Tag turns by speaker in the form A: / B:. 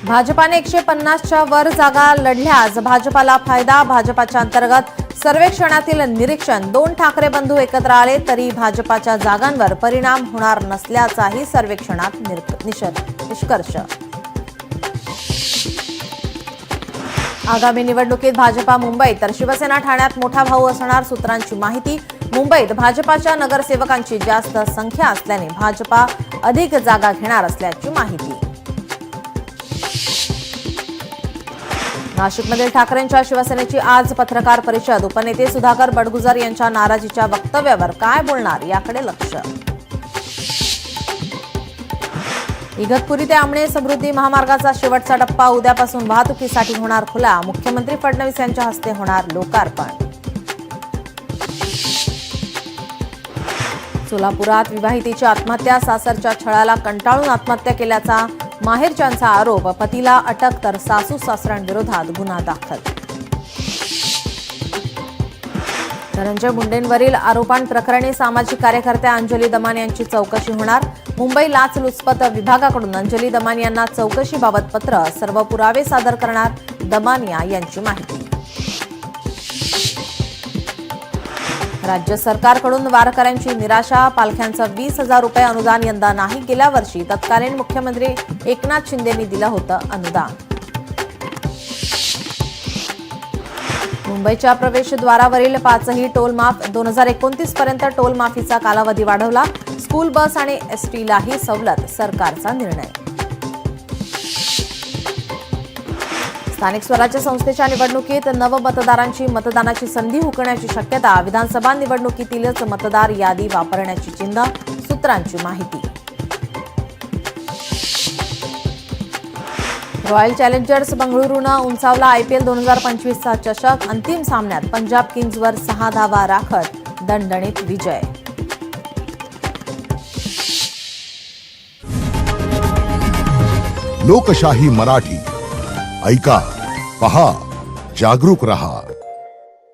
A: भाजपाने 150च्या वर जागा लढल्यास भाजपाला फायदा. भाजपाच्या अंतर्गत सर्वेक्षणातील निरीक्षण 2 ठाकरे बंधू एकत्र आले तरी भाजपाच्या जागांवर परिणाम होणार नसल्याचाही सर्वेक्षणात निष्कर्ष. आगामी निवडणुकीत भाजपा मुंबईत तर शिवसेना ठाण्यात मोठा भाऊ असणार. सूत्रांची माहिती. मुंबईत भाजपाच्या नगरसेवकांची जास्त संख्या असल्याने भाजपा अधिक जागा घेणार असल्याची माहिती. नाशिकमधील ठाकरेंच्या शिवसेनेची आज पत्रकार परिषद. उपनेते सुधाकर बडगुजर यांच्या नाराजीच्या वक्तव्यावर काय बोलणार याकडे लक्ष. इगतपुरी ते आमणे समृद्धी महामार्गाचा शेवटचा टप्पा उद्यापासून वाहतुकीसाठी होणार खुला. मुख्यमंत्री फडणवीस यांच्या हस्ते होणार लोकार्पण. सोलापुरात विवाहितेची आत्महत्या. सासरच्या छळाला कंटाळून आत्महत्या केल्याचा माहेरच्यांचा आरोप. पतीला अटक तर सासू सासऱ्यांविरोधात गुन्हा दाखल. धनंजय मुंडेंवरील आरोपांप्रकरणी सामाजिक कार्यकर्त्या अंजली दमानी यांची चौकशी होणार. मुंबई लाचलुचपत विभागाकडून अंजली दमानी यांना चौकशीबाबत पत्र. सर्व पुरावे सादर करणार दमानिया यांची माहिती. राज्य सरकारकडून वारकऱ्यांची निराशा. पालख्यांचं 20,000 रुपये अनुदान यंदा नाही. गेल्या वर्षी तत्कालीन मुख्यमंत्री एकनाथ शिंदेंनी दिलं होतं अनुदान. मुंबईच्या प्रवेशद्वारावरील 5ही टोल माफ. 2029 पर्यंत टोल माफीचा कालावधी वाढवला. स्कूल बस आणि एसटीलाही सवलत. सरकारचा निर्णय. स्थानिक स्वराज्य संस्थेच्या निवडणुकीत नवमतदारांची मतदानाची संधी हुकण्याची शक्यता. विधानसभा निवडणुकीतीलच मतदार यादी वापरण्याची चिन्ह. सूत्रांची माहिती. रॉयल चॅलेंजर्स बंगळुरूनं उंचावला IPL 2025चा चषक. अंतिम सामन्यात पंजाब किंग्जवर 6 धावा राखत दणदणीत विजय.
B: लोकशाही मराठी ऐका, पहा, जागरूक रहा.